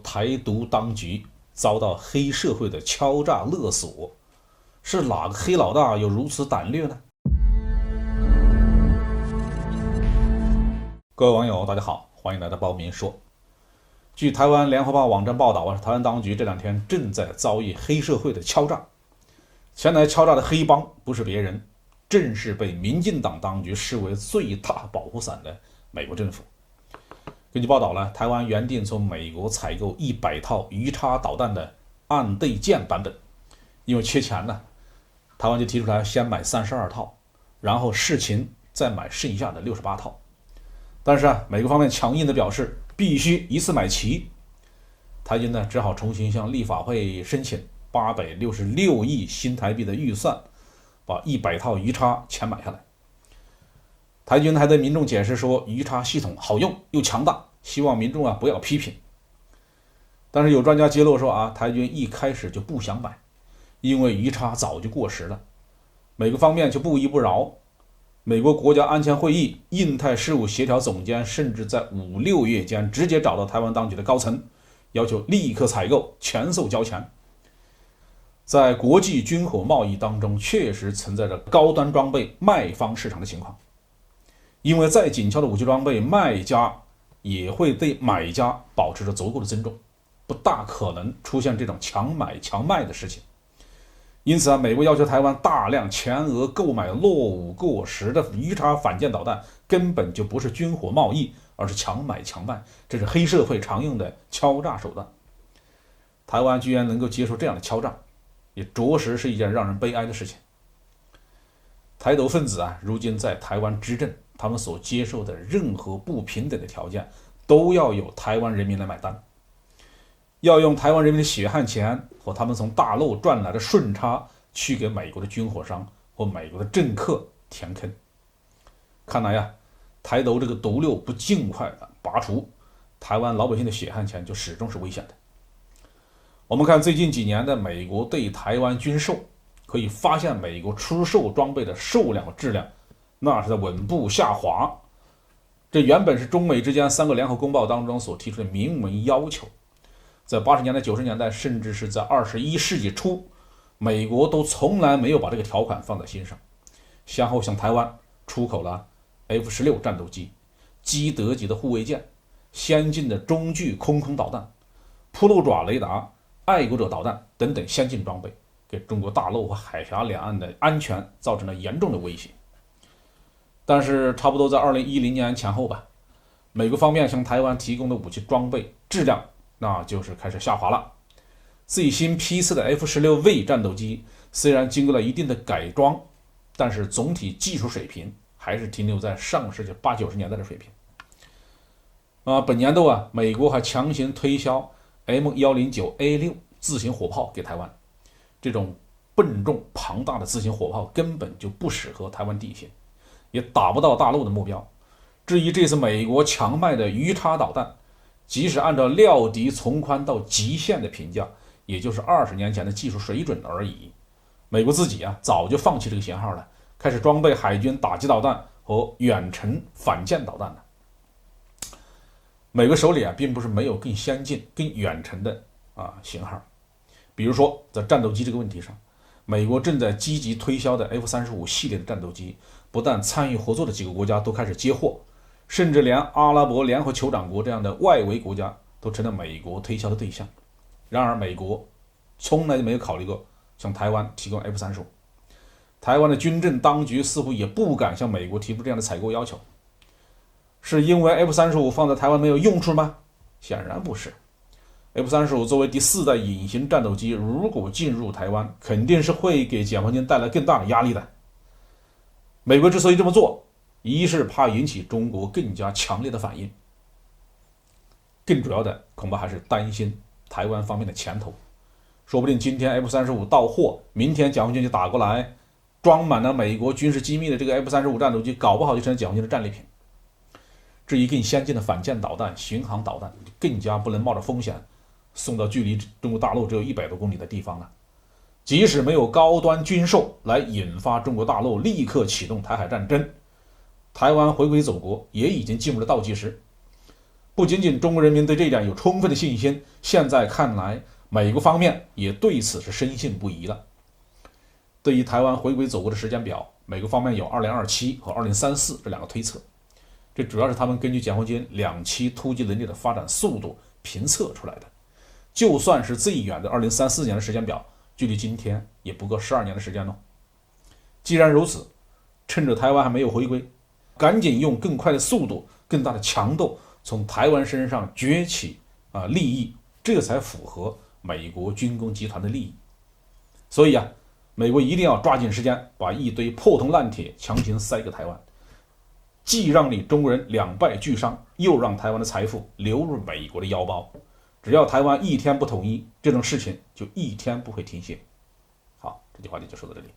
台独当局遭到黑社会的敲诈勒索，是哪个黑老大有如此胆略呢？各位网友大家好，欢迎来到包明说。据台湾联合报网站报道台湾当局这两天正在遭遇黑社会的敲诈。前来敲诈的黑帮不是别人，正是被民进党当局视为最大保护伞的美国政府。根据报道呢，台湾原定从美国采购100套鱼叉导弹的岸对舰版本，因为缺钱呢，台湾就提出来先买32套，然后视情再买剩下的68套。但是美国方面强硬的表示必须一次买齐，台军呢只好重新向立法会申请866亿新台币的预算，把100套鱼叉全买下来。台军还对民众解释说，鱼叉系统好用又强大，希望民众不要批评。但是有专家揭露说台军一开始就不想买，因为鱼叉早就过时了。美国方面就不依不饶，美国国家安全会议印太事务协调总监甚至在5、6月间直接找到台湾当局的高层，要求立刻采购，全数交钱。在国际军火贸易当中，确实存在着高端装备卖方市场的情况。因为再紧俏的武器装备，卖家也会对买家保持着足够的尊重，不大可能出现这种强买强卖的事情。因此美国要求台湾大量全额购买落伍过时的鱼叉反舰导弹，根本就不是军火贸易，而是强买强卖，这是黑社会常用的敲诈手段。台湾居然能够接受这样的敲诈，也着实是一件让人悲哀的事情。台独分子如今在台湾执政，他们所接受的任何不平等的条件都要由台湾人民来买单，要用台湾人民的血汗钱和他们从大陆赚来的顺差去给美国的军火商或美国的政客填坑。看来台独这个毒瘤不尽快拔除，台湾老百姓的血汗钱就始终是危险的。我们看最近几年的美国对台湾军售，可以发现美国出售装备的数量和质量那是在稳步下滑。这原本是中美之间3个联合公报当中所提出的明文要求，在80年代、90年代，甚至是在21世纪初，美国都从来没有把这个条款放在心上，先后向台湾出口了 F-16 战斗机、基德级的护卫舰、先进的中距空导弹、铺路爪雷达、爱国者导弹等等先进装备，给中国大陆和海峡两岸的安全造成了严重的威胁。但是差不多在2010年前后吧，美国方面向台湾提供的武器装备质量那就是开始下滑了。最新批次的 F-16V 战斗机虽然经过了一定的改装，但是总体技术水平还是停留在上世纪80、90年代的水平。本年度美国还强行推销 M109A6 自行火炮给台湾，这种笨重庞大的自行火炮根本就不适合台湾地形，也达不到大陆的目标。至于这次美国强卖的鱼叉导弹，即使按照料敌从宽到极限的评价，也就是20年前的技术水准而已。美国自己早就放弃这个型号了，开始装备海军打击导弹和远程反舰导弹了。美国手里并不是没有更先进、更远程的型号。比如说在战斗机这个问题上，美国正在积极推销的 F-35系列的战斗机，不但参与合作的几个国家都开始接货，甚至连阿拉伯联合酋长国这样的外围国家都成了美国推销的对象。然而美国从来就没有考虑过向台湾提供 F-35， 台湾的军政当局似乎也不敢向美国提出这样的采购要求。是因为 F-35 放在台湾没有用处吗？显然不是。F-35 作为第4代隐形战斗机，如果进入台湾，肯定是会给解放军带来更大的压力的。美国之所以这么做，一是怕引起中国更加强烈的反应，更主要的恐怕还是担心台湾方面的前途。说不定今天 F-35 到货，明天解放军就打过来，装满了美国军事机密的这个 F-35 战斗机，搞不好就成了解放军的战利品。至于更先进的反舰导弹、巡航导弹，更加不能冒着风险送到距离中国大陆只有100多公里的地方了。即使没有高端军售来引发中国大陆立刻启动台海战争，台湾回归祖国也已经进入了倒计时。不仅仅中国人民对这一点有充分的信心，现在看来，美国方面也对此是深信不疑了。对于台湾回归祖国的时间表，美国方面有2027和2034这两个推测，这主要是他们根据解放军两栖突击能力的发展速度评测出来的。就算是最远的2034年的时间表，距离今天也不过12年的时间了。既然如此，趁着台湾还没有回归，赶紧用更快的速度、更大的强度从台湾身上攫取利益，这才符合美国军工集团的利益。所以美国一定要抓紧时间把一堆破铜烂铁强行塞给台湾，既让你中国人两败俱伤，又让台湾的财富流入美国的腰包。只要台湾一天不统一，这种事情就一天不会停歇。好，这句话就说到这里。